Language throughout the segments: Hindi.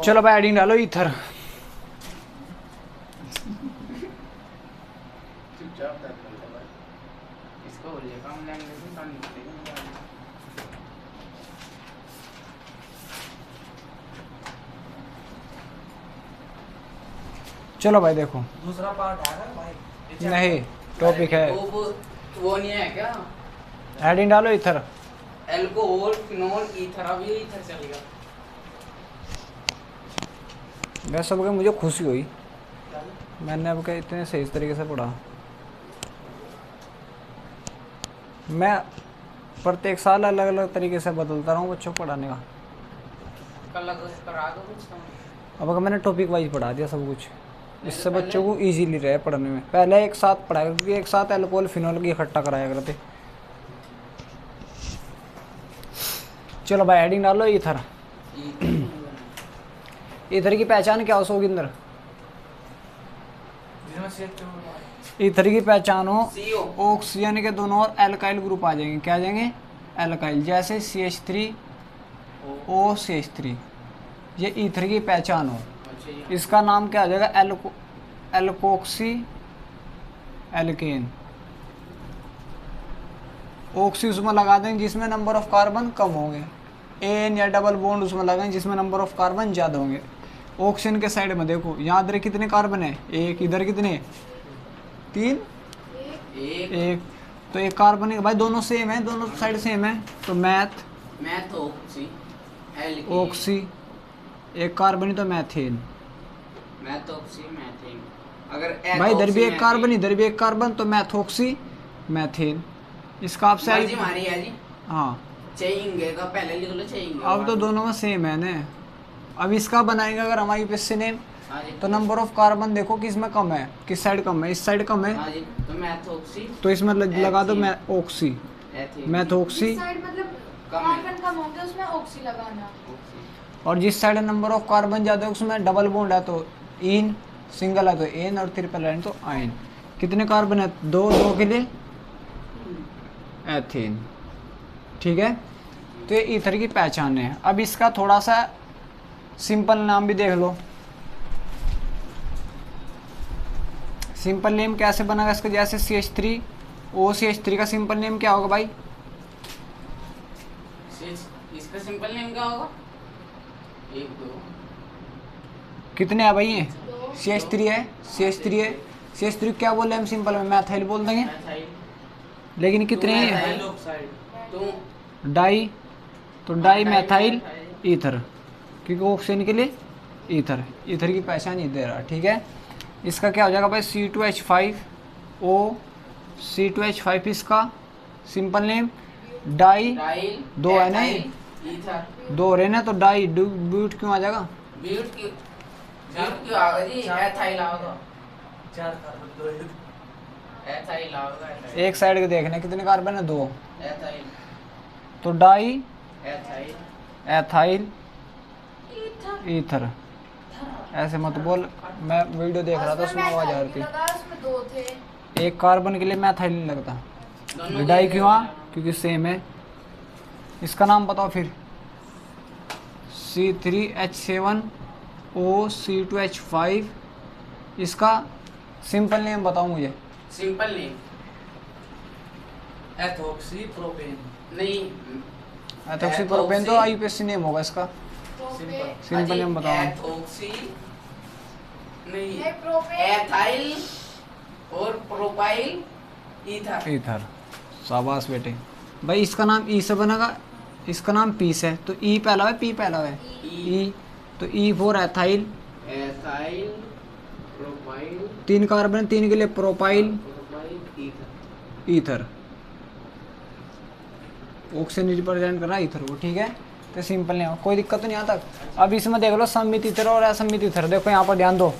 चलो भाई एडिंग डालो ईथर। चुपचाप कर ले भाई, इसको बोलिएगा हम लैंग्वेज में काम निकलेगा। चलो भाई देखो, दूसरा पार्ट है भाई, नहीं टॉपिक है वो नहीं है क्या? एडिंग डालो ईथर। अल्कोहल, फिनोल, ईथर, अब ये ईथर चलेगा। वैसे अब मुझे खुशी हुई, मैंने अब के इतने सही तरीके से पढ़ा। मैं प्रत्येक साल अलग अलग तरीके से बदलता रहा हूँ बच्चों को पढ़ाने का। कल करा दो कुछ कम। अब अगर मैंने टॉपिक वाइज पढ़ा दिया सब कुछ, इससे बच्चों को इजीली रहे पढ़ने में। पहले एक साथ पढ़ाया, क्योंकि एक साथ अल्कोहल फिनोल की इकट्ठा कराया करते। चलो भाई एडिंग डालो ईथर। ईथर की पहचान क्या हो सोगिंदर? ईथर की पहचान हो CO। ऑक्सीजन के दोनों ओर एल्काइल ग्रुप आ जाएंगे। क्या आ जाएंगे? एल्काइल, जैसे CH3OCH3। ये ईथर की पहचान हो। इसका नाम क्या आ जाएगा? Alkoxy alkene. ऑक्सी उसमें लगा देंगे जिसमें नंबर ऑफ कार्बन कम होंगे, एन या डबल बॉन्ड उसमें लगाएंगे जिसमें नंबर ऑफ कार्बन ज़्यादा होंगे। ऑक्सीजन के साइड में देखो, यहाँ इधर कितने कार्बन है? एक। इधर कितने? 3। एक। तो एक कार्बन है भाई, दोनों सेम है, दोनों साइड सेम है, तो मैथ ऑक्सी एल्केन। ऑक्सी। एक कार्बन ही तो मैथेन। Methoxy methane. अगर भाई इधर भी एक कार्बन, इधर भी एक कार्बन, तो मैथोक्सी मैथेन। इसका आपसे जी हमारी है जी। हाँ, चाहिए का पहले लिख लो, चाहिए। अब तो दोनों में सेम है ना। अब इसका बनाएंगे अगर हमारी पेज नेम, हाँ जी। तो नंबर ऑफ कार्बन देखो किस में कम है, किस साइड कम है? इस साइड कम है, हाँ जी, तो मैथोक्सी। तो इसमें लगा दो ऑक्सी मैथोक्सी। साइड मतलब कम है। कार्बन कम होंगे उसमें ऑक्सी लगाना। और जिस साइड नंबर ऑफ कार्बन ज़्यादा है उसमें डबल बॉन्ड है तो इन, सिंगल है तो एन, और ट्रिपल है तो आइन। कितने कार्बन है? 2 के लिए एथेन। ठीक है, तो ये ईथर की पहचान है। अब इसका थोड़ा सा सिंपल नाम भी देख लो। सिंपल नेम कैसे बनेगा इसका? जैसे CH3OCH3 का सिंपल नेम क्या होगा भाई? इसका सिंपल नेम क्या होगा? 1 2। कितने है भाई? ये CH3 है, CH3 क्या बोले हम सिंपल में? मैथाइल बोल देंगे, लेकिन कितने हैं? डाई, तो डाई मैथाइल ईथर, क्योंकि ऑक्सीजन के लिए ईथर। ईथर की पहचान ये दे रहा। ठीक है, इसका क्या हो जाएगा भाई? C2H5O। इसका सिंपल नेम डाई, 2 है ना, ईथर 2 रहे ना, तो डाई ब्यूट क्यों आ जाएगा? ब्यूट क्यों आएगा जी? एथाइल आएगा। 4 कार्बन 2 एथाइल आएगा। एक साइड के देखने कितने कार्बन है? 2, एथाइल तो डाई एथाइल एथाइल ईथर। ऐसे मत बोल, मैं वीडियो देख रहा था उसमें आवाज आ रही थी। उसमें 2 थे। एक कार्बन के लिए मैथाइल नहीं लगता। दोनों डाई के क्यों आ? क्योंकि सेम है। इसका नाम बताओ फिर। C3H7O, C2H5। इसका सिंपल नेम बताओ मुझे। Simple name ethoxy propane. नहीं, एथोक्सी प्रोपेन तो आईयूपीएसी नेम होगा इसका। सिंपल नेम बताओ। एथोक्सी नहीं, ये प्रोपेन। एथाइल और प्रोपाइल ईथर। ईथर। शाबाश बेटे। भाई इसका नाम ई से बनेगा, इसका नाम पी से है, तो ई पहला है, पी पहला है। ई, तो E for ethyl. Ethyl propyl 3 carbon, 3 के लिए propyl propyl ether. Ether. Oxygen represent करना ईथर को। ठीक है, तो सिंपल नहीं कोई दिक्कत तो नहीं आता। अब इसमें देख लो सम्मित ईथर और असम्मित ईथर। देखो यहाँ पर ध्यान दो।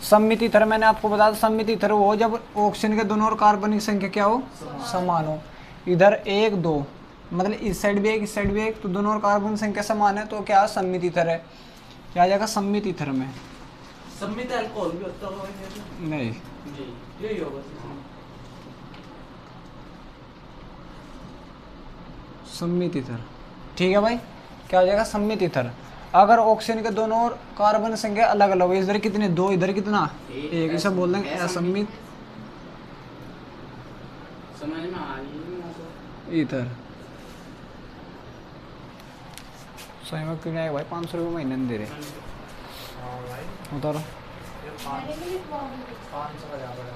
सम्मित ईथर मैंने आपको बताया था, सम्मित ईथर वो हो जब ऑक्सीजन के दोनों और कार्बन की संख्या क्या हो? समान हो। इधर 1 2, मतलब इस साइड भी 1 इस साइड भी 1, तो दोनों और कार्बन की संख्या समान है, तो क्या सम्मित ईथर है। क्या आ जाएगा सम्मित ईथर में? सम्मित अल्कोहल भी होता होगा नहीं, जी यही होगा। सम्मित ईथर। ठीक है भाई, क्या हो जाएगा सम्मित ईथर। अगर ऑक्सीजन के दोनों ओर कार्बन संख्या अलग अलग हो, इधर कितने 2, इधर कितना 1, इसे बोल देंगे असम्मित समझ में आ रही है मुझको। ईथर। सही में क्यों नहीं आएगा भाई, 500 रुपये महीने नहीं दे रहे। हाँ भाई उतारो। ये मैंने भी लिखवाऊंगी। 500 का ज़्यादा है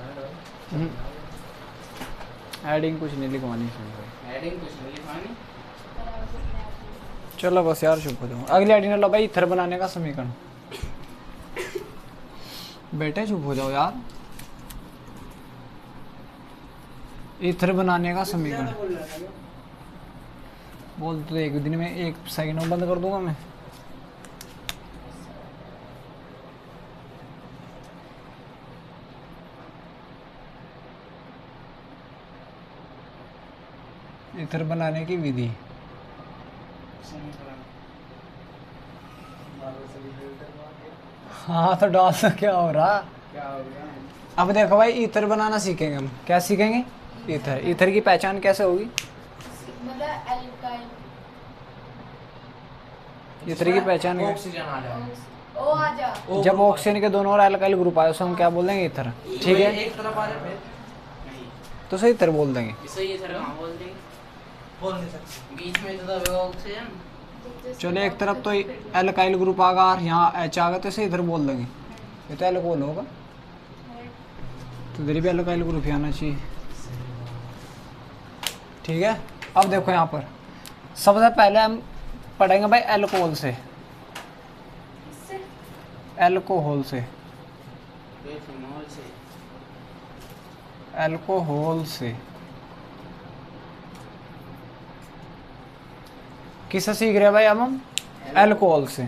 भाई। एडिंग कुछ नहीं लिखवानी इसमें भाई। हेडिंग कुछ नहीं लिखवानी। चलो बस यार चुप हो जाओ। अगली एडिंग लो भाई, ईथर बनाने का समीकरण। बेटे चुप हो जाओ यार। ईथर बनाने का समीकरण बोल रहा था बोल तो एक दिन में 1 सेकंड में बंद कर दूंगा मैं। ईथर बनाने की विधि। हाँ तो डाल तो क्या हो रहा। क्या हो गया? अब देखो भाई, ईथर बनाना सीखेंगे हम। क्या सीखेंगे? ईथर। ईथर की पहचान कैसे होगी? मतलब एल्काइल ईथर की पहचान क्या? ऑक्सीजन आ जाए। ओ आ जा। जब ऑक्सीजन के दोनों ओर अल्काइल ग्रुप आए उसे हम क्या बोल देंगे? ईथर। ठीक है, एक तरफ आ जाए फिर नहीं, तो सही ईथर बोल देंगे। इसे ये सर कहाँ बोल देंगे? बोल नहीं सकते। बीच में तो दबेगा ऑक्सीजन। चलो एक तरफ तो अल्काइल ग्रुप आ गया और यहाँ एच आ गया, तो इसे इधर बोल देंगे। ये तो एल्कोहल होगा, तो इधर भी अल्काइल ग्रुप ही आना चाहिए। ठीक है, अब देखो यहाँ पर सबसे पहले हम पढ़ेंगे भाई अल्कोहल से। इससे अल्कोहल से फिनॉल से। अल्कोहल से किससे सीख रहे हैं भाई? अब हम अल्कोहल से।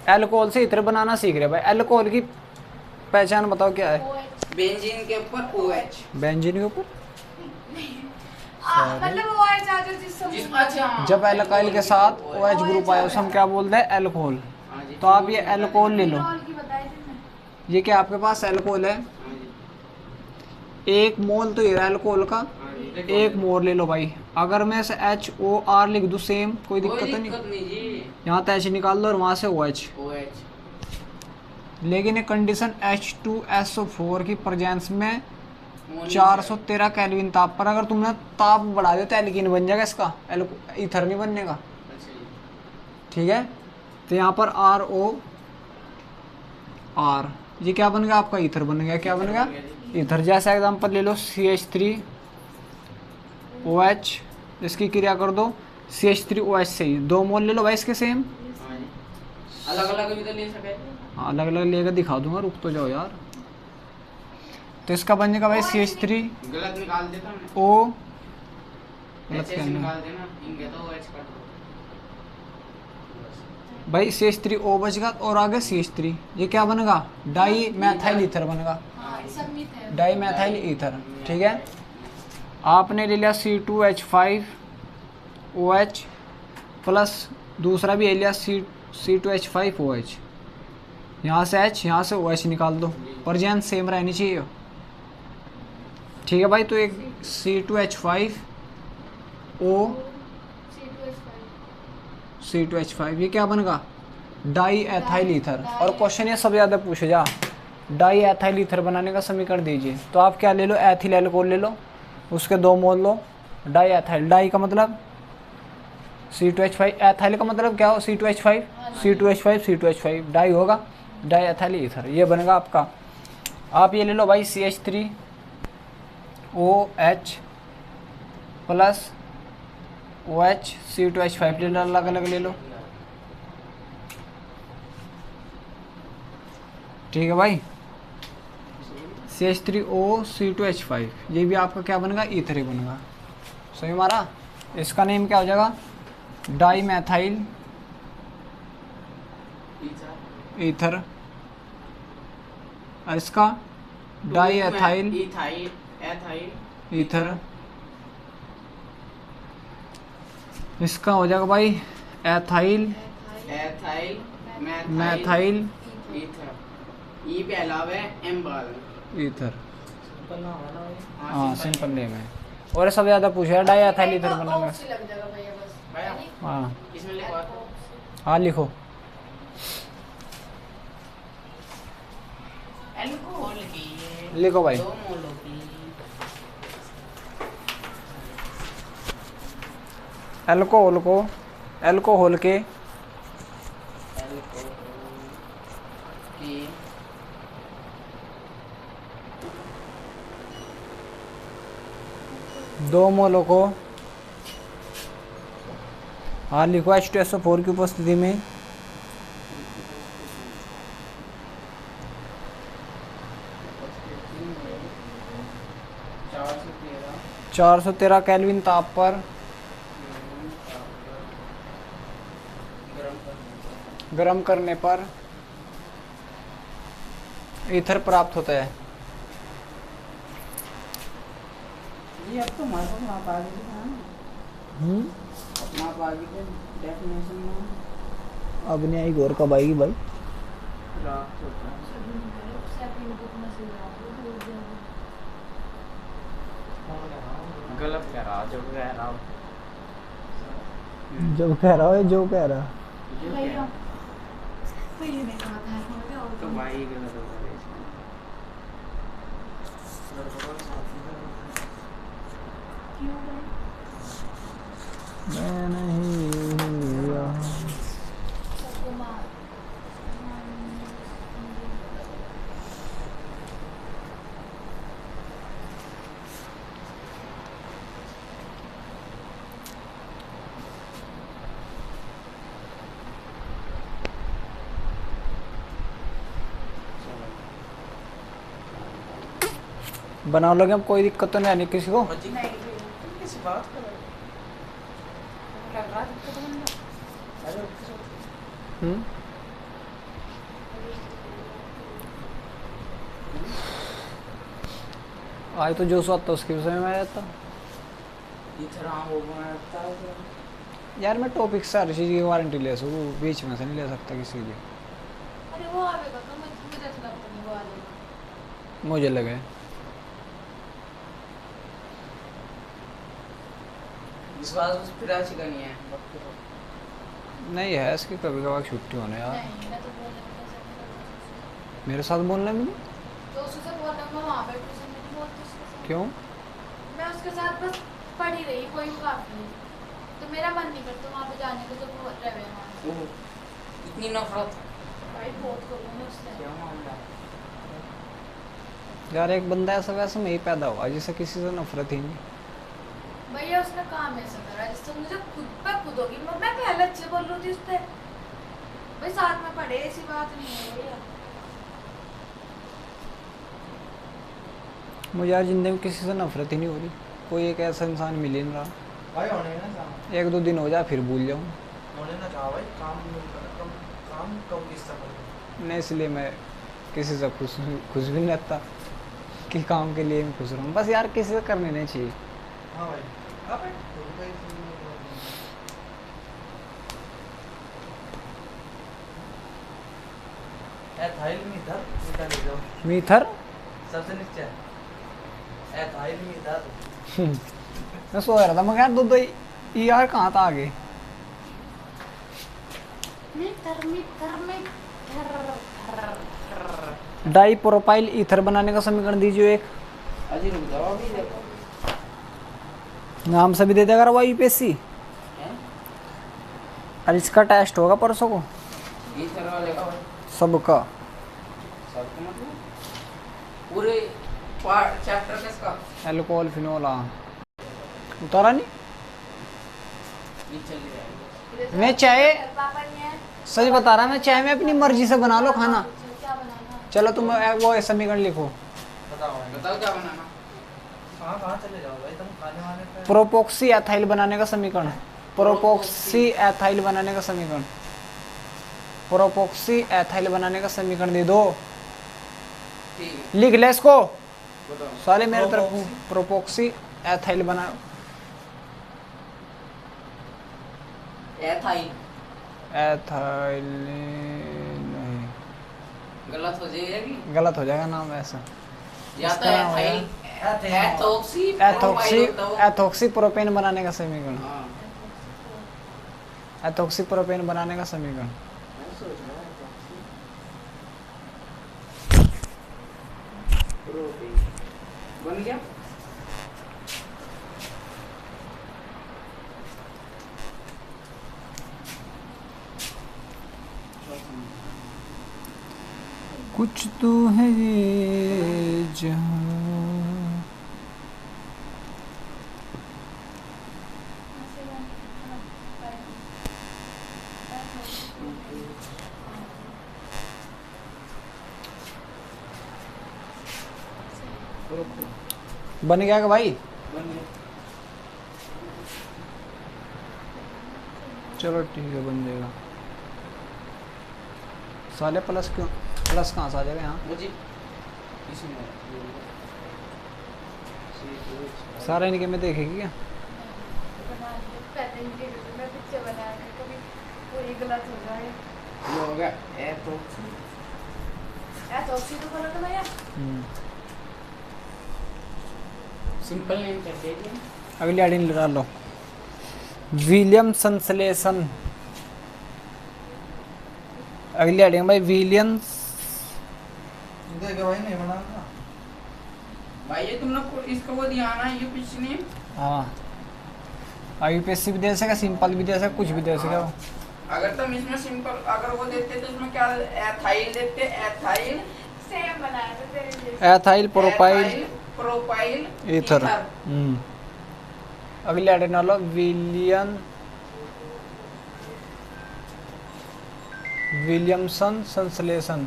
अल्कोहल से इत्र बनाना सीख रहे हैं भाई। अल्कोहल की पहचान बताओ क्या है? OH बेंजीन के ऊपर OH। बेंजीन के ऊपर मतलब OH आ जाए जिससे अच्छा जब एल्काइल के साथ OH ग्रुप आया उसे हम क्या बोलते हैं? अल्कोहल। हाँ जी। तो आप ये अल्कोहल ले लो। फिनॉल की बताई थी मैंने। ये क्या आपके पास अल्कोहल है? हाँ जी। 1 मोल तो ये रहा अल्कोहल का। हाँ जी। 1 मोल ले लो भाई। अगर मैं इसे HOR लिख दूं सेम, कोई कोई दिक्कत नहीं। दिक्कत नहीं जी। यहाँ तो H निकाल दो और वहाँ से OH। OH। लेकिन एक कंडीशन H2SO4 की प्रेजेंस में मोनी 413 केल्विन ताप पर अगर तुमने ताप बढ़ा दिया तो एल्कीन बन जाएगा इसका, ईथर नहीं बनने का। अच्छा जी। ठीक है, तो यहाँ पर ROR ये क्या बन गया आपका? ईथर बन गया। क्या बन गया? ईथर। जैसा एग्जांपल ले लो CH3OH, इसकी क्रिया कर दो CH3OH से ही 2 मोल ले लो भाई इसके सेम। हाँ जी। अलग अलग भी तो ले सके। अलग अलग लेकर दिखा दूंगा, रुक तो जाओ यार। तो इसका बन जाएगा भाई CH3O गलत निकाल देता हूँ। गलत HH कहना निकाल देना। इनके तो OH काट दो। भाई CH3O बच गया और आगे CH3। ये क्या बनेगा? डाई मैथाइल ईथर बनेगा। हाँ सम्मित है। Dimethyl ether. ठीक है, आपने ले लिया C2H5OH प्लस दूसरा भी ले लिया C2H5OH। यहाँ से H, यहाँ से OH निकाल दो, प्रेजेंस सेम रहनी चाहिए। ठीक है भाई, तो एक C2H5 ये क्या बनेगा? Diethyl ether. और क्वेश्चन ये सबसे ज़्यादा पूछे जा, डाई एथाइल ईथर बनाने का समीकरण दीजिए। तो आप क्या ले लो? एथिल एल्कोहल ले लो, उसके 2 मोल लो। डाई एथाइल, डाई का मतलब C2H5, एथाइल का मतलब क्या हो? C2H5 डाई होगा, डाई एथाइल ईथर। ये बनेगा आपका। आप ये ले लो भाई CH3OH प्लस OH C2H5 ले लो, अलग अलग ले लो। ठीक है भाई, CH3O C2H5 ये भी आपका क्या बनेगा? ईथर ही बनेगा। सही हमारा। इसका नेम क्या हो जाएगा? Dimethyl ether. और इसका diethyl ethyl ethyl ether. इसका हो जाएगा भाई एथाइल एथाइल मैथाइल ईथर। ई पे अलावा है एम बाद में। ईथर। करना होगा ना भाई। हाँ सिंपल नेम है। और सब ज़्यादा पूछा है डाई एथाइल ईथर बनाना। ऑक्सी लग जाएगा भैया बस। भैया हाँ इसमें लिखवा दो। हाँ लिखो। अल्कोहल की लिखो भाई। 2 मोलों की अल्कोहल को, अल्कोहल के अल्कोहल की 2 मोलों को, हाँ लिखो H2SO4 की उपस्थिति में उपस्थिति में 413 413 केल्विन ताप पर गर्म करने पर ईथर प्राप्त होता है। ये अब तो हमारे पास आप आगे भी था ना, अपना आप आगे के डेफिनेशन में अब नहीं आई गौर कब आएगी भाई। प्राप्त होता है। गलत कह रहा जो कह रहा हूँ। जो कह रहा है, जो कह रहा। जो कह भैया रहा भैया ने कहा था हो गया और तो भाई गलत हो गया इसमें। क्यों भाई? मैं नहीं हुआ। सबको मार बना लोगे, अब कोई दिक्कत तो नहीं आनी किसी को। नहीं तुम किसी बात कर रहे हो? लग रहा है दिक्कत बंदा। अरे आज तो जो सो आता उसके विषय में मैं रहता। इधर हाँ वो बनाता है। यार मैं टॉपिक से हर चीज़ की वारंटी ले सकूँ, बीच में से नहीं ले सकता किसी की। अरे वो आवेगा तो मुझे लगता नहीं वो आ जाएगा। मुझे लगे इस बार उस पिराची का नहीं है। नहीं है इसकी, कभी कभार छुट्टी होने यार। नहीं मैं तो बोल रही हूँ मेरे साथ बोलना भी नहीं। तो उससे बोल रहा हूँ मैं वहाँ पे ट्यूशन में नहीं बोलती उसके साथ। क्यों? मैं उसके साथ बस पढ़ी रही कोई काफी नहीं, तो मेरा मन नहीं करता वहाँ पे जाने को, तो वो रहे वहाँ। ओह, इतनी नफरत भाई बहुत करूँगी उससे। क्या मामला? यार एक बंदा ऐसा वैसा में ही पैदा हुआ जिसे किसी से नफरत ही नहीं। भैया उसने काम ऐसा करा जिससे मुझे खुद पर खुद होगी। मैं पहले अच्छे बोल रही थी उससे, भाई साथ में पढ़े ऐसी बात नहीं है भैया। मुझे यार जिंदगी में किसी से नफरत ही नहीं हो रही। कोई एक ऐसा इंसान मिल ही नहीं रहा। भाई होने ना चाहो, 1-2 दिन हो जाए फिर भूल जाऊँ। होने ना चाहो भाई, काम कम किस तरह नहीं, इसलिए मैं किसी से खुश भी नहीं रहता कि काम के लिए मैं खुश रहूँ। बस यार किसी से करने नहीं चाहिए। हाँ भाई आप एथाइल मीथर निकाल ले जाओ मीथर सबसे नीचे। एथाइल मीथर मैं सो रहा था, मैं यार दो यार कहाँ था आगे। डाई प्रोपाइल ईथर बनाने का समीकरण दीजिए एक। अजी रुक जाओ अभी देखो। नाम सभी दे देगा वो यूपीएससी। हैं? और इसका टेस्ट होगा परसों को इधर वाले का सबका। सबको मतलब पूरे पार्ट चैप्टर किसका? एल्कोहल फिनोल उतारा नहीं। ये चल रहा है। मैं चाहे पापा नहीं है। सच बता रहा, मैं चाहे मैं अपनी मर्जी से बना लो खाना। क्या बनाना? चलो तुम वो समीकरण लिखो। बताओ भाई बताओ क्या बनाना? कहाँ चले जाओ भाई, तुम खाने वाले पे प्रोपोक्सी एथाइल बनाने का समीकरण। प्रोपोक्सी एथाइल बनाने का समीकरण। प्रोपोक्सी एथाइल बनाने का समीकरण दे दो। ठीक है लिख ले इसको बताओ। साले मेरे तरफ। प्रोपोक्सी एथाइल बना एथाइल एथाइल नहीं, गलत हो जाएगी। गलत हो जाएगा नाम ऐसा। या तो इसका नाम है ethyl ethoxy ethoxy ethoxy propane बनाने का समीकरण। हाँ एथॉक्सी प्रोपेन बनाने का समीकरण। मैं सोच रहा हूँ प्रोपेन बन गया। कुछ तो है ये जहां। बन गया क्या भाई? बन गया। चलो ठीक है, बन जाएगा। साले प्लस क्यों, प्लस कहाँ से आ जाएगा यहाँ? मुझे इसमें सारा इनके में देखेगी क्या? पहले इनके वीडियो में पिक्चर बनाया था, कभी पूरी गलत हो जाए। ये हो गया एथॉक्सी। एथॉक्सी तो बोला था भैया। सिंपल नेम कर दीजिए। अगली हेडिंग डाल लो, विलियम संश्लेषण। अगली हेडिंग भाई विलियम्स। देखो भाई नहीं बना था भाई ये तुमने इसका वो दिया ना यूपीएससी नेम। हाँ, यूपीएससी भी दे सका, सिंपल भी दे सका, कुछ भी दे सका वो। अगर तुम इसमें सिंपल अगर वो देते तो इसमें क्या एथाइल देते, एथाइल सेम बनाया था तेरे लिए। Ethyl propyl propyl ether. अगली हेडिंग डाल लो, विलियमसन संश्लेषण।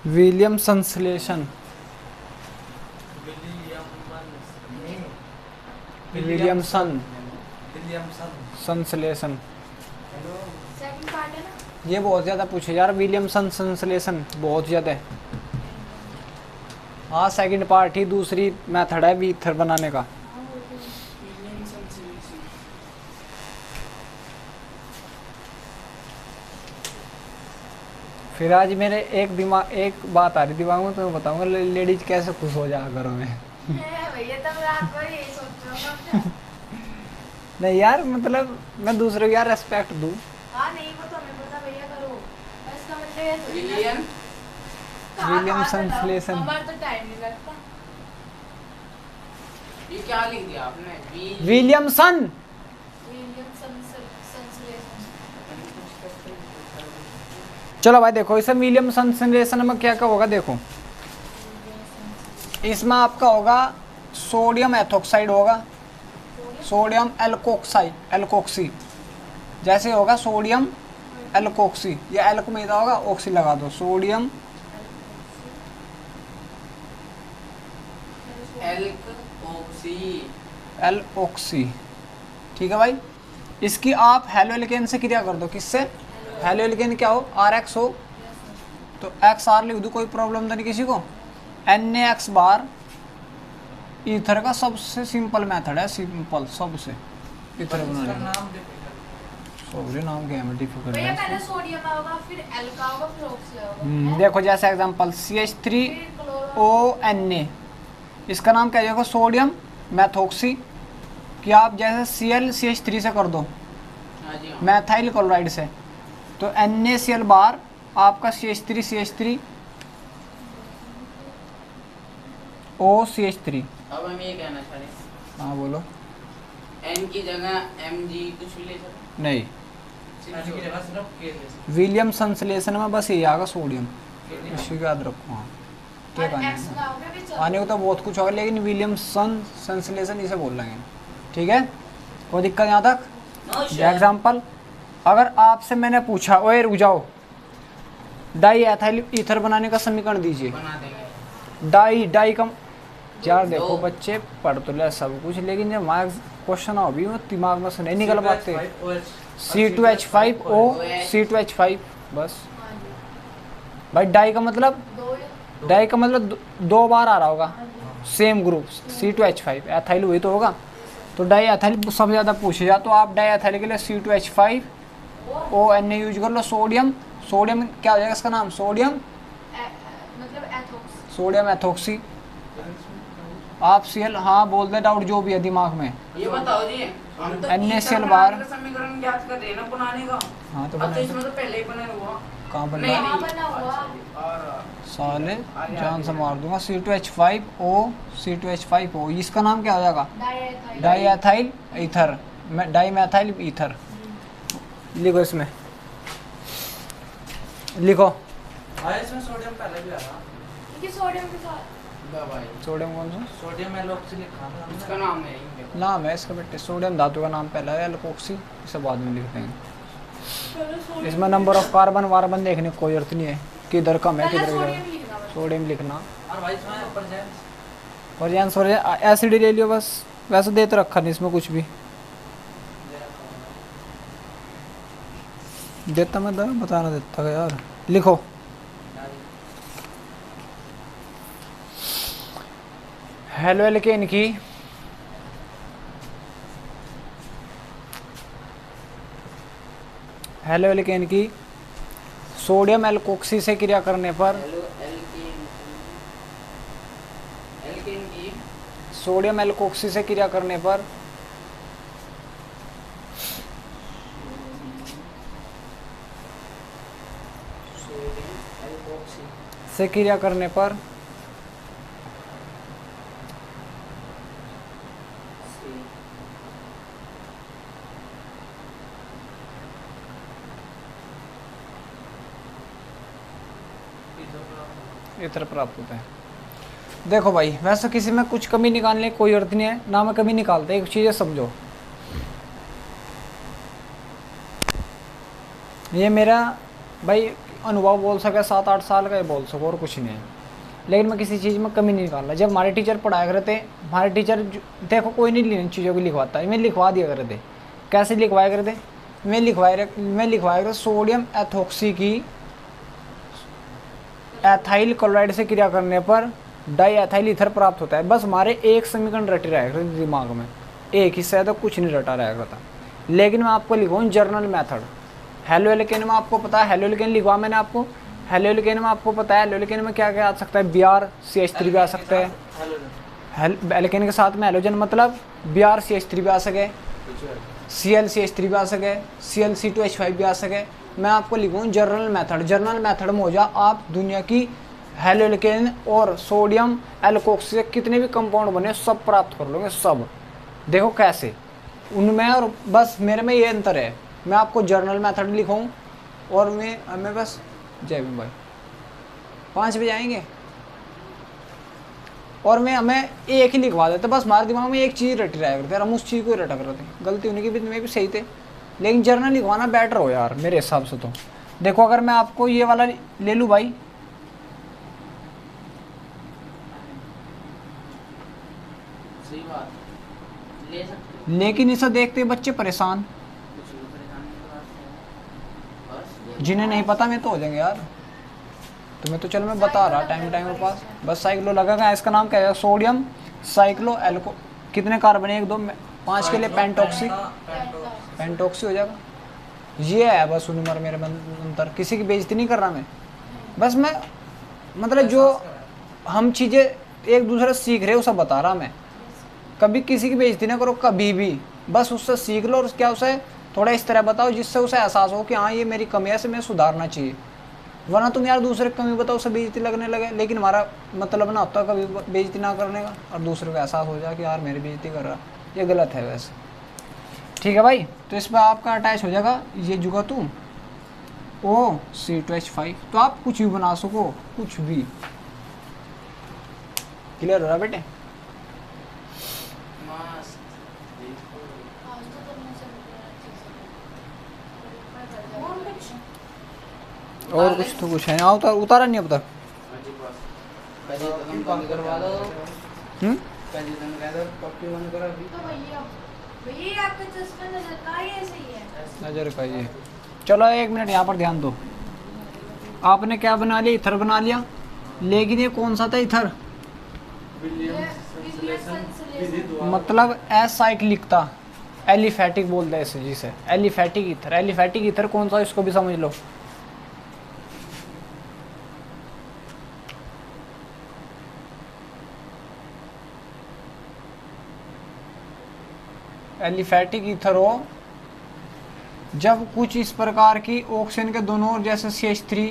विलियम संश्लेषण। विलियमसन संश्लेषण। सेकंड पार्ट है ना। ये बहुत ज़्यादा पूछे यार, विलियमसन संश्लेषण बहुत ज़्यादा है। हाँ, सेकंड पार्ट ही दूसरी मेथड है ईथर बनाने का। फिर आज मेरे एक बात आ रही दिमाग में, तो मैं बताऊंगा लेडीज कैसे खुश हो जाए घरों में। भैया तब रात भर यही सोच रहा हूँ। नहीं यार, मतलब मैं दूसरे को यार रेस्पेक्ट दूँ। हाँ नहीं, वो तो हमें पता भैया, करो। इसका मतलब ये थोड़ी ना- विलियम विलियम कहाँ लगाओ? संश्लेषण। हमारा तो टाइम नहीं लगता। ये क्या लिख दिया आपने? विलियमसन। विलियम संश्लेषण। चलो भाई देखो, इसे विलियम संश्लेषण में क्या क्या होगा देखो। इसमें आपका होगा सोडियम एथोक्साइड होगा, सोडियम एल्कोक्सी। जैसे होगा सोडियम एल्कोक्सी, ये एल्क में होगा, ऑक्सी लगा दो, सोडियम एल्कोक्सी। ठीक है भाई। इसकी आप हेलो एल्केन से क्रिया कर दो। किससे? हेलो एल्केन क्या हो? RX हो तो XR लिख दो, कोई प्रॉब्लम तो नहीं किसी को। NaX बार ईथर का सबसे सिंपल मेथड है, सिंपल सबसे ईथर बनाने का। नाम देखिएगा। सॉरी, नाम क्या है, डिफिकल्ट भैया है। पहले सोडियम होगा, फिर एल का होगा, फिर ऑक्सी होगा। देखो जैसे एग्जांपल CH3 फिर क्लोरो। ONA, इसका नाम क्या होगा? Sodium methoxy. कि आप जैसे Cl CH3 से कर दो, हाँ जी हाँ। मैथाइल क्लोराइड से, तो NaCl बार आपका CH3 OCH3। अब हम ये कहना चाह रहे हैं, हाँ बोलो। N की जगह Mg कुछ भी ले सकते नहीं, आज की जगह सिर्फ के ले सकते विलियम संश्लेषण में बस ये आएगा सोडियम, हैं। इसको याद रखो। हाँ, क्या और कहना एक्स है? लगाओगे भी चलो। आने को तो बहुत कुछ होगा, लेकिन विलियम संश्लेषण इसे बोल रहे हैं। ठीक है, कोई दिक्कत यहाँ तक? हैं। एग्जाम्पल, अगर आपसे मैंने पूछा, ओए रुक जाओ, डाई एथाइल ईथर बनाने का समीकरण दीजिए। बना देंगे। डाई का यार देखो दो। बच्चे पढ़ तो ले सब कुछ, लेकिन जब मार्क्स क्वेश्चन आओ भी वो दिमाग में से नहीं निकल पाते। C2H5O C2H5 बस। हाँ जी। भाई डाई का मतलब, डाई का मतलब दो बार आ रहा होगा सेम ग्रुप, C2H5 एथाइल हुई तो होगा। तो डाई एथाइल सबसे ज़्यादा पूछे जा, तो आप डाई एथाइल के लिए C2H5 ONA यूज कर लो। सोडियम क्या हो जाएगा इसका नाम? सोडियम मतलब एथोक्स। सोडियम एथोक्सी आप सीएल, हाँ बोल दे डाउट जो भी है दिमाग में। ये बताओ जी, हम तो NaCl ईथर बार। बनाने का समीकरण ज्ञात कर रहे हैं ना बनाने का। हाँ तो अब तो बनाए इसमें तो पहले ही बना हुआ। कहाँ बन नहीं, रहा है? कहाँ बना हुआ? और साले जान से मार दूंगा। C2H5O C2H5O इसका नाम क्या हो जाएगा? डाइएथाइल। डाईएथाइल ईथर, डाईमेथाइल ईथर। लिखो इसमें, लिखो भाई इसमें सोडियम पहले भी आया। क्योंकि सोडियम के साथ भाई सोडियम कौन सा सोडियम एलोक्सी लिखा था हमने। इसका नाम है ये। नाम है इसका बेटे? सोडियम धातु का नाम पहला है, एल्कोक्सी इसे बाद में लिख देंगे। पहले सोडियम इसमें नंबर ऑफ कार्बन वार्बन देखने की कोई जरूरत नहीं है, किधर कम है पहले किधर सोडियम किधर। लिखना बस। सोडियम लिखना और भाई इसमें प्रेजेंस और यहाँ सोडियम एसिड ले लियो बस, वैसे दे तो रखा नहीं इसमें कुछ भी। देता मैं दर बताना देता है यार। लिखो हेलो एल्केन की हेलो एल्केन की सोडियम एल्कोक्सी से क्रिया करने पर हेलो एल्केन की सोडियम एल्कोक्सी से क्रिया करने पर सोडियम एल्कोक्सी से क्रिया करने पर से ईथर प्राप्त होता है। देखो भाई वैसे किसी में कुछ कमी निकालने की कोई अर्थ नहीं है, ना मैं कमी निकालते। एक चीज़ समझो, ये मेरा भाई अनुभव बोल सके 7-8 साल का ही बोल सको और कुछ नहीं है, लेकिन मैं किसी चीज़ में कमी नहीं निकाल रहा। जब हमारे टीचर पढ़ाया करते थे, हमारे टीचर देखो कोई नहीं इन चीज़ों को लिखवाता है, मैं लिखवा दिया करते थे। कैसे लिखवाया करते? मैं लिखवाया करता सोडियम एथोक्सी की एथाइल क्लोराइड से क्रिया करने पर डाईएथाइल ईथर प्राप्त होता है। बस हमारे एक समीकरण रटे रहा करते दिमाग में, एक ही शायद कुछ नहीं रटा रहा करता। लेकिन मैं आपको लिखवाऊँ जर्नल मेथड। हेलो एल्केन में आपको पता है, हेलो एल्केन लिखवा मैंने आपको। हेलो एल्केन में आपको पता है, हेलो एल्केन में क्या क्या आ सकता है? BrCH3 भी आ सकता है। एल्केन के साथ में हेलोजन मतलब BrCH3 भी आ सके, ClCH3 भी आ सके, ClC2H5 भी आ सके। मैं आपको लिखूँ जर्नल मेथड। जर्नल मेथड में हो जा आप दुनिया की हेलो एल्केन और सोडियम एल्कोक्सी से कितने भी कंपाउंड बने सब प्राप्त कर लोगे, सब। देखो कैसे उनमें, और बस मेरे में ये अंतर है, मैं आपको जर्नल मेथड लिखाऊँ और मैं बस जय भीम भाई 5 बजे आएंगे और मैं हमें एक ही लिखवा देते। बस हमारे दिमाग में एक चीज़ रटी रहा करते, हम उस चीज़ को ही रटा करते। गलती होने की भी में भी सही थे, लेकिन जर्नल लिखवाना बेटर हो यार मेरे हिसाब से। तो देखो अगर मैं आपको ये वाला ले लूँ भाई, सही बात ले सकते हो। लेकिन इसे देखते बच्चे परेशान, कुछ भी परेशानी की बात नहीं है। बस जिन्हें नहीं पता मैं तो हो जाएंगे यार। तुम्हें तो चलो मैं बता रहा टाइम टाइम के पास। बस साइक्लो लगेगा, इसका नाम क्या है? सोडियम साइक्लो एल्को। कितने कार्बन है? 1 2 5 के लिए पेंटॉक्सी, पेंटॉक्सी हो जाएगा। ये है बस उम्र मेरे अंतर। किसी की बेइज्जती नहीं कर रहा मैं, बस मैं मतलब जो हम चीज़ें एक दूसरे से सीख रहे हो सब बता रहा मैं। कभी किसी की बेइज्जती ना करो कभी भी, बस उससे सीख लो और क्या उसे थोड़ा इस तरह बताओ जिससे उसे एहसास हो कि हाँ ये मेरी कमी है, से मैं सुधारना चाहिए। वरना तुम यार दूसरे की कमी बताओ उसे बेइज्जती लगने लगे। लेकिन हमारा मतलब ना होता कभी बेइज्जती ना करने का और दूसरे को एहसास हो जाए कि यार मेरी बेइज्जती कर रहा, ये गलत है वैसे। ठीक है भाई, तो इस पर आपका अटैच हो जाएगा ये जुगा तुम OC2H5। तो आप कुछ भी बना सको, कुछ भी। क्लियर हो रहा बेटे? मस्त आज तो तुमने सब अच्छे से और कुछ और कुछ तो कुछ है ना, उतारा नहीं अब तक। पहले तो तुम बंद करवा दो। हम्म, पहले तुम कह दो पक्की बंद करो अभी। तो भैया आपका चश्मा नजर का ही ऐसे ही है। नजर का ये। चलो 1 मिनट यहाँ पर ध्यान दो। आपने क्या बना लिया? इथर बना लिया। लेकिन ये कौन सा था इथर? मतलब एसाइक्लिक था, एलिफैटिक बोलते हैं इसे, जिसे एलिफैटिक ईथर। एलिफैटिक ईथर कौन सा इसको भी समझ लो। एलिफैटिक ईथर हो जब कुछ इस प्रकार की ऑक्सीजन के दोनों ओर जैसे CH3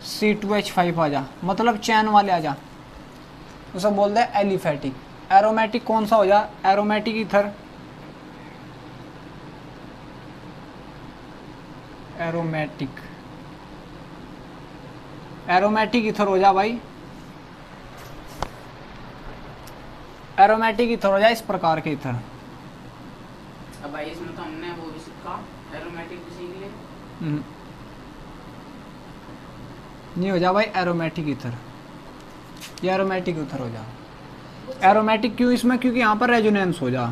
C2H5 आ जा, मतलब चैन वाले आ जा, उसे बोलते हैं एलिफैटिक। एरोमेटिक कौन सा हो जा? Aromatic ether, aromatic aromatic ether हो जा भाई, एरोमेटिक ईथर हो जा इस प्रकार के ईथर। अब भाई इसमें तो हमने वो भी सीखा, एरोमेटिक भी सीख लिए। नहीं हो जा भाई एरोमेटिक ईथर, ये एरोमेटिक ईथर हो जा। एरोमेटिक क्यों इसमें? क्योंकि यहाँ पर रेजोनेंस हो जा,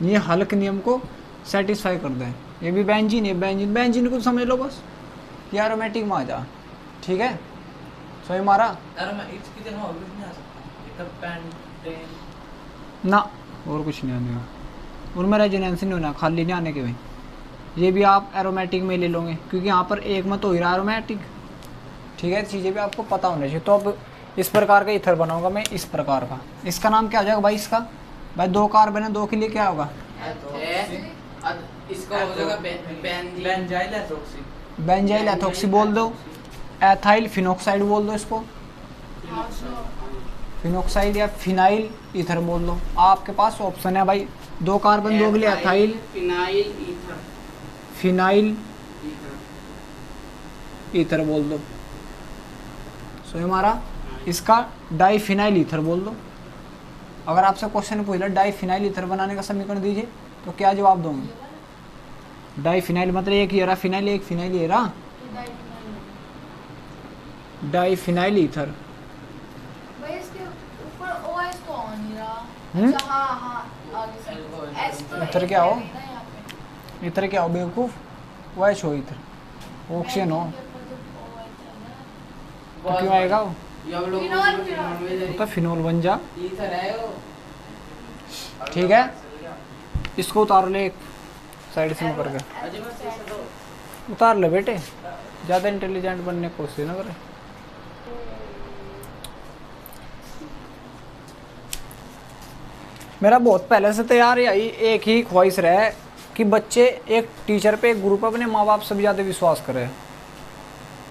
ये हल्क नियम को सेटिस्फाई कर दे। ये भी बेंजीन है, बेंजीन बेंजीन को समझ लो बस, ये एरोमेटिक में आ जा, ठीक है? सही मारा अरे मैं इसकी जगह और कुछ नहीं आ सकता, इधर पेंटेन ना, और कुछ नहीं आने का, उनमें रेजोनेंस नहीं होना, खाली नहीं आने के भाई। ये भी आप एरोमेटिक में ले लोगे क्योंकि यहाँ पर एक मत हो रहा एरोमेटिक, ठीक है? चीज़ें भी आपको पता होना चाहिए। तो अब इस प्रकार का ईथर बनाऊंगा मैं, इस प्रकार का। इसका नाम क्या हो जाएगा भाई? इसका भाई 2 कार्बन है, 2 के लिए क्या होगा? इसका हो जाएगा benzene, benzyl ethoxy, benzyl ethoxy बोल दो, एथाइल फिनोक्साइड बोल दो इसको, फिनोक्साइड या फिनाइल ईथर बोल दो। आपके पास ऑप्शन है भाई, 2 कार्बन 2 के लिए ethyl phenyl ether, phenyl ether. Ether बोल दो। सो हमारा इसका डाईफिनाइल ईथर बोल दो। अगर आपसे क्वेश्चन पूछ ले डाईफिनाइल ईथर बनाने का समीकरण दीजिए तो क्या जवाब दोगे? डाईफिनाइल मतलब एक ये रहा फिनाइल, एक फिनाइल ये रहा डाईफिनाइल ईथर। भाई इसके ऊपर OH तो आ नहीं रहा। हम्म? अच्छा, हाँ हाँ आगे से S तो ईथर एक क्या हो? है ना यहाँ पे। ईथर क्या हो बेवकूफ? OH हो ईथर, ऑक्सीजन हो के ऊपर तो OH है ना। तो क्यों आएगा वो? ये हम लोग फिनॉल, में तो फिनोल बन जा, ईथर है वो। ठीक है? इसको उतार ले एक साइड से करके, अजय बस ऐसा तो उतार ले बेटे, ज़्यादा इंटेलिजेंट बनने की कोशिश ना करे। मेरा बहुत पहले से तैयार यही एक ही ख्वाहिश रहे कि बच्चे एक टीचर पे, एक ग्रुप अपने माँ बाप से भी ज़्यादा विश्वास करें।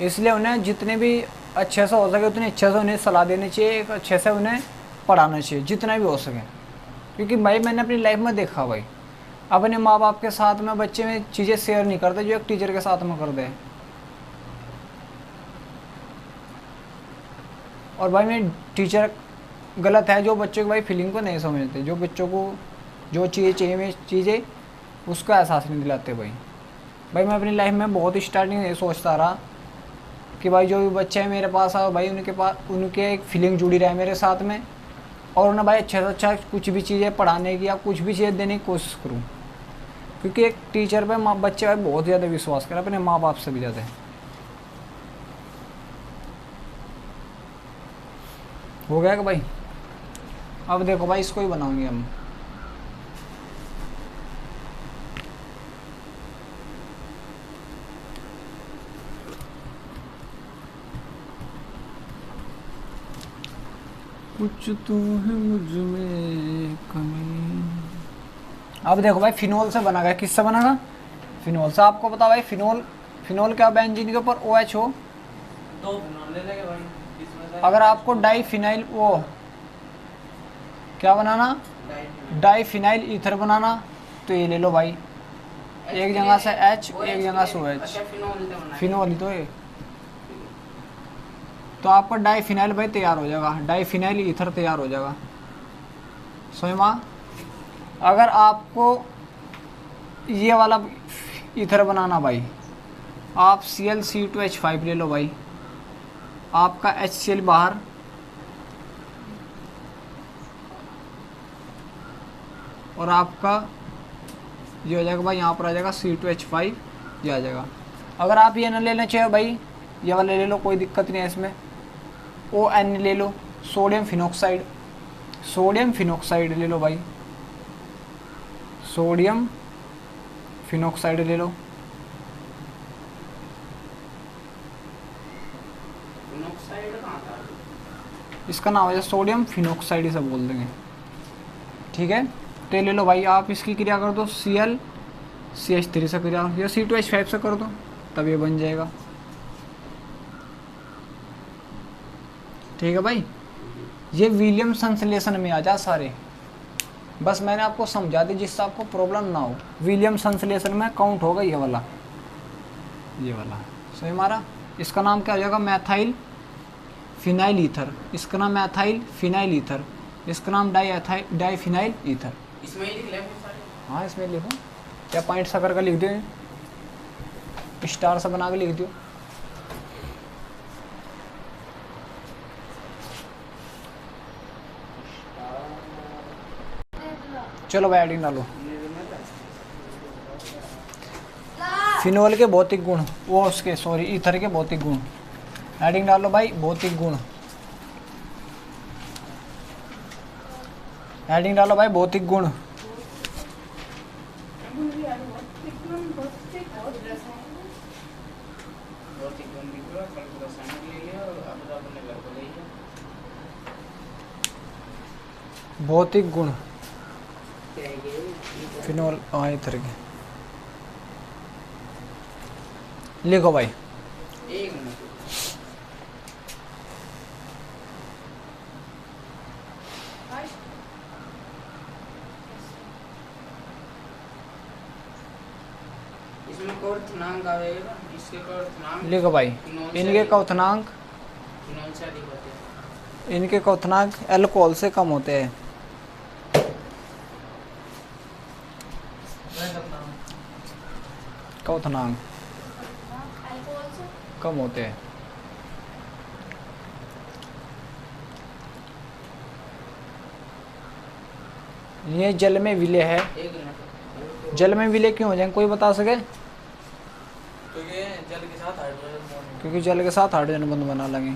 इसलिए उन्हें जितने भी अच्छे से हो सके उतने अच्छे से उन्हें सलाह देनी चाहिए, एक अच्छे से उन्हें पढ़ाना चाहिए जितना भी हो सके। क्योंकि भाई मैंने अपनी लाइफ में देखा भाई, अपने माँ बाप के साथ में बच्चे में चीज़ें शेयर नहीं करते जो एक टीचर के साथ में कर दे। और भाई मैं टीचर गलत है जो बच्चों की भाई फीलिंग को नहीं समझते, जो बच्चों को जो चीज़ें चाहिए चीज़ें उसका एहसास नहीं दिलाते भाई मैं अपनी लाइफ में बहुत स्टार्टिंग ये सोचता रहा कि भाई जो भी बच्चे हैं मेरे पास आओ भाई उनके एक फीलिंग जुड़ी रहे मेरे साथ में, और उन्हें भाई अच्छा से अच्छा कुछ भी चीज़ें पढ़ाने की या कुछ भी चीज़ें देने की कोशिश करूँ। क्योंकि एक टीचर पे बच्चे भाई बहुत ज़्यादा विश्वास करें, अपने माँ बाप से भी ज़्यादा। हो गया कि भाई? अब देखो भाई इसको ही बनाएंगे हम। कुछ तो है मुझ में कमी। अब देखो भाई फिनोल से बना गया, किससे बना? फिनोल से। आपको पता भाई फिनोल क्या बेंजीन के ऊपर OH हो, तो फिनॉल ले लेंगे भाई इसमें से। अगर आपको डाईफिनाइल वो क्या बनाना, डाईफिनाइल ईथर बनाना, तो ये ले लो भाई, एक जगह से H एक जगह से OH, अच्छा फिनॉल फिनोल ही तो है। तो आपका डाईफिनाइल भाई तैयार हो जाएगा, डाईफिनाइल ईथर तैयार हो जाएगा। सोमा अगर आपको ये वाला ईथर बनाना भाई, आप ClC2H5 ले लो भाई, आपका HCl बाहर, और आपका ये हो जाएगा भाई, यहाँ पर आ जाएगा C2H5, ये आ जाएगा। अगर आप ये ना लेना चाहिए भाई, ये वाला ले लो, कोई दिक्कत नहीं है इसमें। ON ले लो, सोडियम फिनोक्साइड ले लो भाई, सोडियम फिनोक्साइड ले लो। फिनोक्साइड कहाँ था? इसका नाम है सोडियम फिनोक्साइड, ही सब बोल देंगे। ठीक है। तो ये ले लो भाई, आप इसकी क्रिया कर दो ClCH3 से क्रिया, या C2H5 से कर दो, तब ये बन जाएगा। ठीक है भाई, ये विलियम संश्लेषण में आ जा सारे, बस मैंने आपको समझा दी जिससे आपको प्रॉब्लम ना हो। विलियम संश्लेषण में काउंट होगा ये वाला सही हमारा। इसका नाम क्या हो जाएगा, मैथाइल फिनाइल ईथर, इसका नाम मैथाइल फिनाइल ईथर, इसका नाम डाईफिनाइल ईथर। इसमें ही लिख ले बहुत सारे। हाँ इसमें लिखो, या पॉइंट सा करके लिख दो, स्टार सा बना के लिख दो। चलो भाई एडिंग डालो। फिनोल के भौतिक गुण, वो उसके सॉरी ईथर के भौतिक गुण, एडिंग डालो भाई। भौतिक गुण एडिंग डालो भाई, भौतिक गुण। भौतिक गुण फिनोल ईथर के लिखो भाई। एक मिनट। इसमें क्वथनांक आएगा, इसके क्वथनांक लिखो भाई, इनके क्वथनांक फिनोल से अधिक होते हैं। इनके क्वथनांक अल्कोहल से कम होते हैं। क्वथनांक अल्कोहल से कम होते हैं। ये जल में विलय है। एक मिनट। जल में विलय क्यों हो जाएंगे, कोई बता सके? तो ये जल के साथ हाइड्रोजन बॉन्ड क्योंकि जल के साथ हाइड्रोजन बंध बना लगे।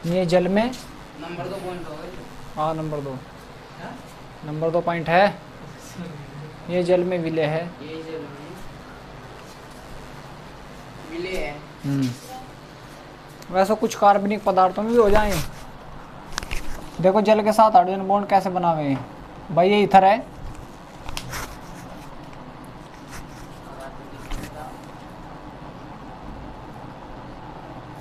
ये जल में नंबर 2 पॉइंट हो गए। हाँ नंबर 2, है। नंबर 2 पॉइंट है। ये जल में विलय है। ये जल में मिले हैं। वैसे कुछ कार्बनिक पदार्थों में भी हो जाएंगे। देखो जल के साथ हाइड्रोजन बॉन्ड कैसे बना हुए हैं भाई, ये ईथर है।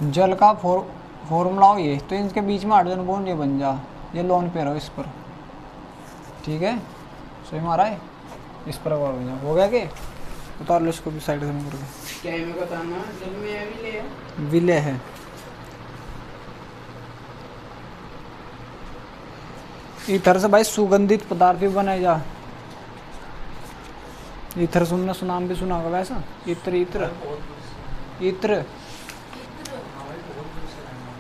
जल का फॉर्मूला हो ये, तो इनके बीच में हाइड्रोजन बॉन्ड ये बन जा, ये लोन पे रहो इस पर। ठीक है सही मारा है, इस पर हो गया कि उतार लो इसको भी साइड से करके। क्या है मेरे को बताना, जल में है मिले हैं। विलय है। ईथर से भाई सुगंधित पदार्थ भी बनाए जा। ईथर सुनना सुनाम भी सुना होगा वैसा, इत्र इत्र बहुत दूर से। इत्र। इत्र हाँ भाई बहुत दूर से लाना है।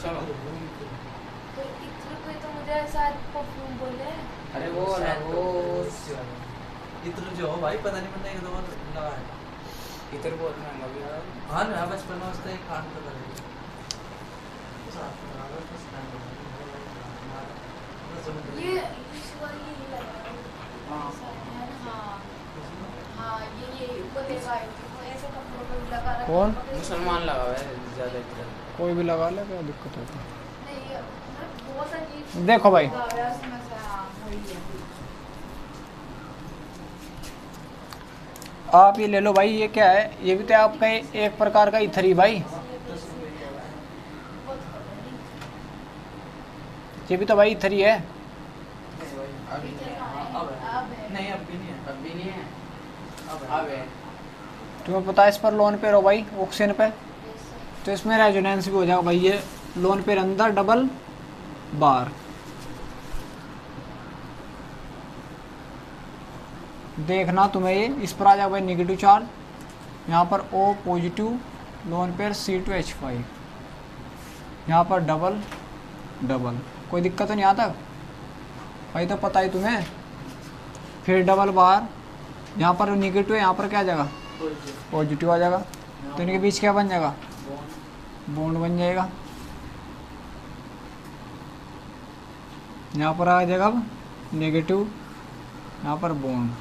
चलो। तो इत्र पे तो मुझे शायद परफ्यूम बोले हैं। अरे वो वाला वो इत्र जो हो भाई, पता नहीं मैंने एक दो बार लगा है। इधर बहुत महंगा भी है। हाँ ना, बचपन में उसका एक कांड तो करे साथ में लगा तो स्टैंड हो ये इस वाली ये लगा है। हाँ। है ना? हाँ हाँ ये ऊपर देखा है, वो ऐसे कपड़ों पे भी लगा रखा है। कौन? मुसलमान लगा हुआ है ज्यादा इधर। कोई भी लगा ले, क्या दिक्कत होती है? नहीं ये मतलब बहुत अजीब देखो भाई, लगा रहा है उसमें से। हाँ वही है। आप ये ले लो भाई, ये क्या है, ये भी तो आपका एक प्रकार का ईथर ही भाई, ये भी तो भाई ईथर ही है। अभी अब है। नहीं अब भी नहीं है। अब भी नहीं है। अब है। तुम्हें पता है इस पर लोन पे रहो भाई, ऑक्सीजन पे, तो इसमें रेजोनेंस भी हो जाएगा भाई। ये लोन पे अंदर डबल बार, देखना तुम्हें ये इस पर आ जाएगा भाई नेगेटिव चार्ज, यहाँ पर O positive, lone pair C2H5, यहाँ पर डबल डबल। कोई दिक्कत तो नहीं आता भाई, तो पता ही तुम्हें। फिर डबल बार, यहाँ पर नेगेटिव है, यहाँ पर क्या आ जाएगा पॉजिटिव आ जाएगा, तो इनके बीच क्या बन जाएगा, बॉन्ड बन जाएगा। यहाँ पर आ जाएगा अब नेगेटिव, यहाँ पर बॉन्ड,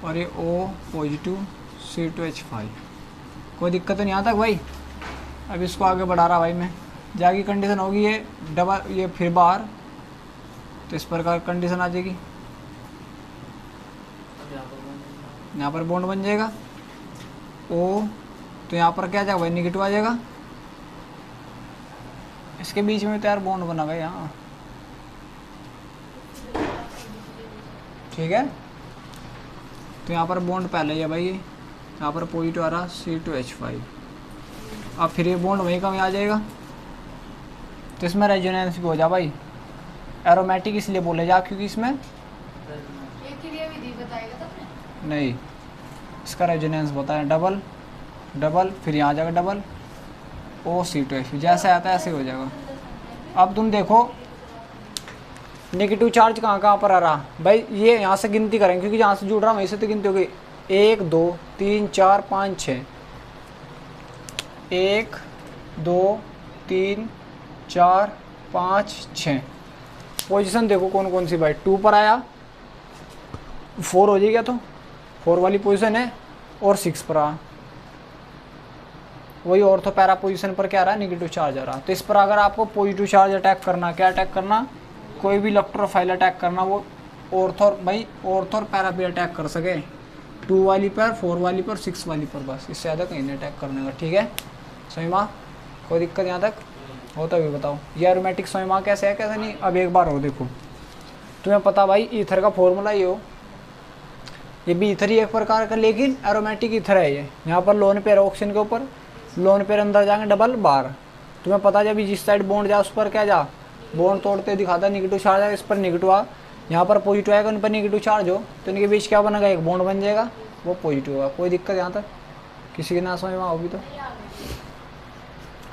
और ये O पॉजिटिव C2H5। कोई दिक्कत तो नहीं आता भाई। अब इसको आगे बढ़ा रहा भाई मैं। जाएगी कंडीशन होगी ये डबल, ये फिर बार, तो इस प्रकार कंडीशन आ जाएगी। अब यहाँ पर बन यहाँ पर बॉन्ड बन जाएगा ओ, तो यहाँ पर क्या आ जाएगा भाई, निगेटिव आ जाएगा। इसके बीच में तो यार बॉन्ड बना हुआ है यहाँ, ठीक है। तो यहाँ पर बॉन्ड पहले ही है भाई, यहाँ पर पॉजिटिव आ रहा C2H5। अब फिर ये बॉन्ड वहीं का वहीं आ जाएगा, तो इसमें रेजोनेंस भी हो जा भाई। एरोमेटिक इसलिए बोले जा क्योंकि इसमें ये क्रिया विधि बताएगा तुमने? नहीं, इसका रेजोनेंस बताया डबल डबल, फिर यहाँ आ जाएगा डबल OC2H, जैसे आता है ऐसे हो जाएगा। अब तुम देखो नेगेटिव चार्ज कहाँ पर आ रहा भाई, ये यहाँ से गिनती करेंगे क्योंकि जहाँ से जुड़ रहा वहीं से तो गिनती होगी। 1 2 3 4 5 6, 1 2 3 4 5 6। पोजीशन देखो कौन कौन सी भाई, 2 पर आया 4 हो जाएगा, तो 4 वाली पोजीशन है, और 6 पर आ, वही ऑर्थो पैरा पोजीशन पर क्या आ रहा है, नेगेटिव चार्ज आ रहा। तो इस पर अगर आपको पॉजिटिव चार्ज अटैक करना, क्या अटैक करना, कोई भी इलेक्ट्रोफाइल अटैक करना, वो ऑर्थो भाई ऑर्थो और पैरा पे अटैक कर सके, 2 वाली पर, 4 वाली पर, 6 वाली पर, बस इससे ज़्यादा कहीं नहीं अटैक करने का, ठीक है। स्वयं कोई दिक्कत यहाँ तक हो तो भी बताओ। ये एरोमेटिक स्वयं कैसे है कैसे नहीं, अब एक बार हो देखो, तुम्हें पता भाई ईथर का फॉर्मूला ये हो, ये भी ईथर ही एक प्रकार का, लेकिन एरोमेटिक ईथर है ये। यहाँ पर लोन पेयर ऑक्सीजन के ऊपर, लोन पेयर अंदर जाएंगे डबल बार, तुम्हें पता जब जिस साइड बॉन्ड जा उस पर क्या जा, बॉन्ड तोड़ते दिखाता है नेगेटिव चार्ज है, इस पर नेगेटिव आ, यहाँ पर पॉजिटिव आएगा, उन पर नेगेटिव चार्ज हो, तो इनके बीच क्या बनेगा, एक बॉन्ड बन जाएगा, वो पॉजिटिव होगा। कोई दिक्कत यहाँ तक किसी के ना समझ में होगी तो।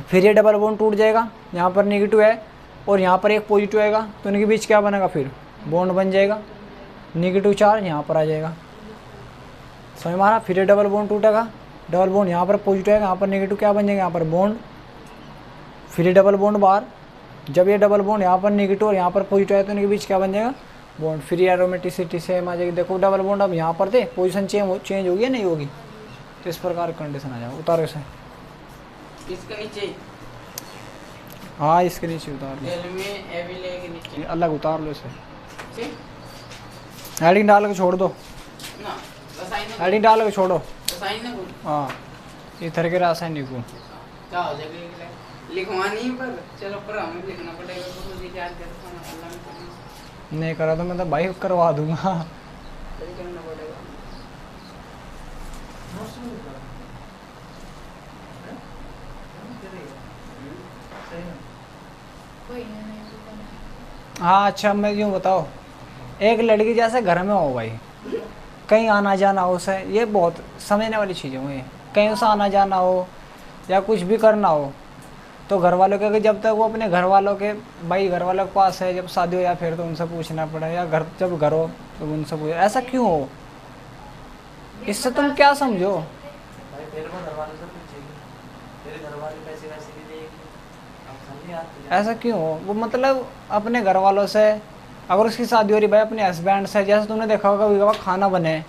फिर ये डबल बॉन्ड टूट जाएगा, यहाँ पर नेगेटिव है और यहाँ पर एक पॉजिटिव आएगा, तो इनके बीच क्या बनेगा, फिर बॉन्ड बन जाएगा, नेगेटिव चार्ज यहाँ पर आ जाएगा, समझ में आ रहा। फिर ये डबल बॉन्ड टूटेगा, डबल बॉन्ड यहाँ पर पॉजिटिव आएगा, यहाँ पर नेगेटिव क्या बन जाएगा, यहाँ पर बॉन्ड, फिर ये डबल बॉन्ड बाहर, जब ये डबल बॉन्ड यहाँ पर नेगेटिव और यहाँ पर पॉजिटिव है तो इनके बीच क्या बन जाएगा, बॉन्ड। फिर ये एरोमेटिसिटी सेम आ जाएगी। देखो डबल बॉन्ड अब यहाँ पर थे, पोजीशन चेंज होगी या नहीं होगी, तो इस प्रकार कंडीशन आ जाएगा। उतारो इसे, इसके नीचे, हाँ इसके नीचे उतार लो, एल में ए भी लेके नीचे, अलग उतार लो इसे, ठीक? हेडिंग डाल के छोड़ दो, ना रसायन, हेडिंग डाल के छोड़ो, रसायन ना बोल, हाँ ईथर के रासायनिक को क्या हो जाएगा, लिखवानी पर चलो, पर हमें लिखना पड़ेगा, तो मुझे याद करना अल्लाह ने करना, नहीं करा तो मैं तो भाई करवा दूंगा। सही करना पड़ेगा। कोई नहीं तो करना। हाँ अच्छा, मैं यूँ बताओ, एक लड़की जैसे घर में हो भाई, कहीं आना जाना हो उसे, ये बहुत समझने वाली चीज़ है ये, कहीं उसे आना जाना हो या कुछ भी करना हो, तो घर वालों के, जब तक वो अपने घर वालों के भाई घर वालों के पास है, जब शादी हो या फिर तो उनसे पूछना पड़े, या घर जब घर हो तो उनसे पूछो, ऐसा क्यों हो, इससे तुम क्या समझो। भाई फिर वो घर वालों से पूछेगी, तेरे घर वाले पैसे वैसे भी देंगे, अब समझे आप। ऐसा क्यों हो, वो मतलब अपने घर वालों से, अगर उसकी शादी हो रही भाई अपने हस्बैंड से, जैसे तुमने देखा होगा कभी कभार खाना बने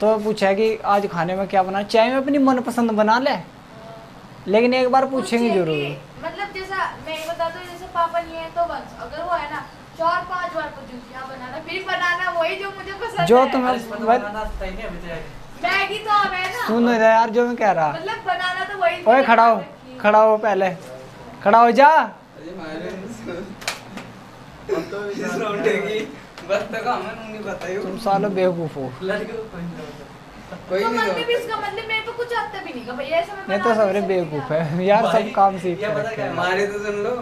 तो पूछा कि आज खाने में क्या बना, चाहे में अपनी मनपसंद बना ले, लेकिन एक बार पूछेंगे जरूर। मतलब जैसा मैं ये बता दूं, जैसे पापा नहीं है तो बस, अगर वो है ना 4-5 बार पूछूं क्या बनाना, फिर बनाना वही जो मुझे पसंद जो है। तुम्हें इसमें तो बनाना आता ही नहीं अभी तक। मैगी तो अब है ना, सुन रहे यार जो मैं कह रहा, मतलब बनाना तो वही। ओए खड़ा हो, खड़ा हो, पहले खड़ा हो जा, अरे मारे तो इस उठेगी, बस तक हमें नहीं बताइयो, तुम सालों बेवकूफ हो। लड़के को कोई नहीं होता। कोई तो नहीं मतलब होता। इसका मतलब मेरे को कुछ आता भी नहीं का भैया, ऐसा मैं ये तो बना सबरे नहीं सकती बेवकूफ ना। है यार, सब काम सीख ये के पता रखे क्या हैं। है? हमारे तो सुन लो,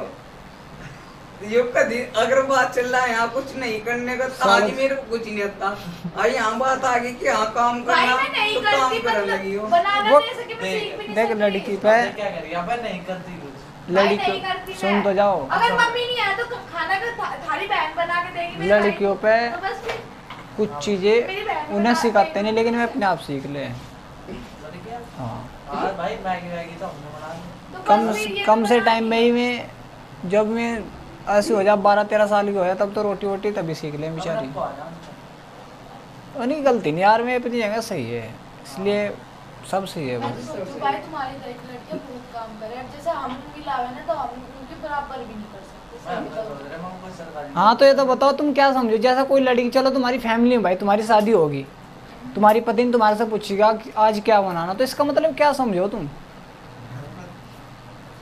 ये कभी अगर बात चल रहा है यहाँ कुछ नहीं करने का, तो आज मेरे को कुछ नहीं आता, आई यहाँ बात आ गई कि हाँ काम भाई करना, मैं नहीं तो काम करती, करने मतलब लगी हो। बनाना वो- नहीं सके, मैं सीख भी नहीं देख सकती। लड़की पे, अब क्या करेगी, अब नहीं करती कुछ। भाई लड़की नहीं करती सुन मैं। तो जाओ, अगर मम्मी नहीं आए तो खाना का थाली बहन बना के देगी मेरे भाई लड़कियों को। पे तो बस फिर कुछ मेरी चीजें बहन उन्हें बता सिखाते देगी। नहीं, लेकिन वे अपने आप सीख ले। लड़कियां? हाँ हाँ भाई मैगी वैगी तो हमने बना दी। तो कम बस फिर ये कम से बना टाइम में ही मैं, जब मैं ऐसी हो जा 12-13 साल की हो जाए, तब तो रोटी वोटी तभी सीख ले बेचारी। अब आ जाओ। उनकी गलती नहीं यार, मैं अपनी जगह सही है, इसलिए सब सही है मैं बस। तो सोचती हूँ भाई तुम्हारी तरह की लड़कियां बहुत काम करे, अब जैसे हम भी लावे ना तो हम उनकी बराबर भी नहीं कर सकते, मैं सही अपना बताऊं सोच रहा हूँ, कोई सरकारी हाँ तो ये तो बताओ तुम क्या समझो, जैसा कोई लड़की, चलो तुम्हारी फैमिली में भाई तुम्हारी शादी होगी, तुम्हारी पत्नी तुम्हारे से पूछेगा कि आज क्या बनाना, तो इसका मतलब क्या समझो तुम।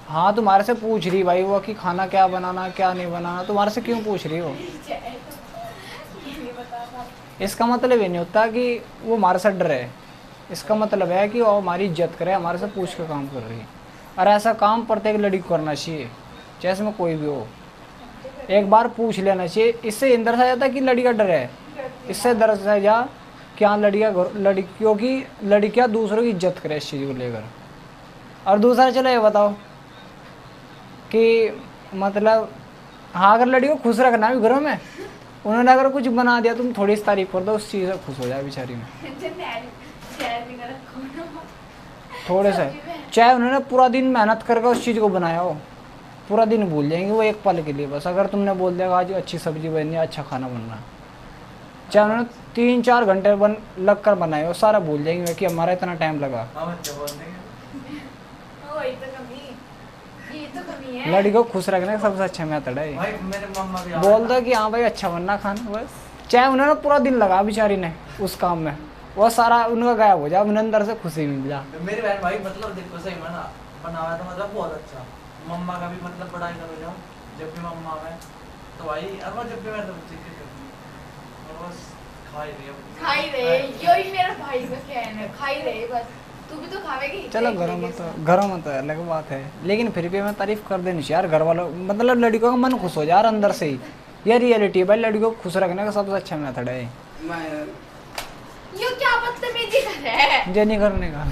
हाँ तुम्हारे से पूछ रही भाई वो कि खाना क्या बनाना क्या नहीं बनाना, तुम्हारे से क्यों पूछ रही हो, ये नहीं बता पाती। इसका मतलब ये नहीं होता कि वो हमारे से डरे, इसका मतलब है कि वो हमारी इज्जत करे, हमारे से पूछ के काम कर रही है। और ऐसा काम प्रत्येक लड़की को करना चाहिए, चाहे इसमें कोई भी हो, एक बार पूछ लेना चाहिए। इससे इंदर सा जाता है कि लड़का डरे है, इससे दर्शाया जा कि हाँ लड़कियों की लड़कियां दूसरों की इज्जत करे इस चीज़ को लेकर। और दूसरा चलो ये बताओ कि मतलब हाँ अगर लड़की को खुश रखना है घरों में, उन्होंने अगर कुछ बना दिया तुम थोड़ी सी तारीफ कर दो, उस चीज़ से खुश हो जाए बेचारी में थोड़े से, चाहे उन्होंने पूरा दिन मेहनत करके उस चीज़ को बनाया हो, पूरा दिन भूल जाएंगे वो एक पल के लिए बस। अगर तुमने बोल दिया आज अच्छी सब्जी बनी है, अच्छा खाना बन रहा है, चाहे उन्होंने 3-4 घंटे लग कर बनाए हो, सारा भूल जाएंगे कि हमारा इतना टाइम लगा। हाँ बच्चे बोल देंगे वही तो कमी, ये तो कमी है। लड़की को खुश रखने का सबसे अच्छा मेथड है ये। भाई मेरे मम्मा भी बोल दो कि हाँ भाई अच्छा बनना खाना बस, चाहे उन्होंने पूरा दिन लगा बेचारी ने उस काम में, वो सारा उनका गायब हो जाए, उन्हें अंदर से खुशी मिल जा। मेरी बहन भाई मतलब देखो सही बना बनाया तो मतलब बहुत अच्छा। मम्मा का भी मतलब पढ़ाई करो जाओ, जब भी मम्मा आवे तो भाई अब जब भी मैं तो चिकन करती हूँ बस खाई रहे, यही मेरा भाई का कहना है, खाई रहे बस, तू भी तो खावेगी। चलो घरों में तो अलग बात है, लेकिन फिर भी मैं तारीफ कर देनी चाहिए यार घर वालों, मतलब लड़कियों का मन खुश हो जाए यार अंदर से ही, ये रियलिटी है भाई, लड़कियों को खुश रखने का सबसे अच्छा मेथड है। मैं ये क्या बदतमीजी कर रहा है। ये नहीं करने का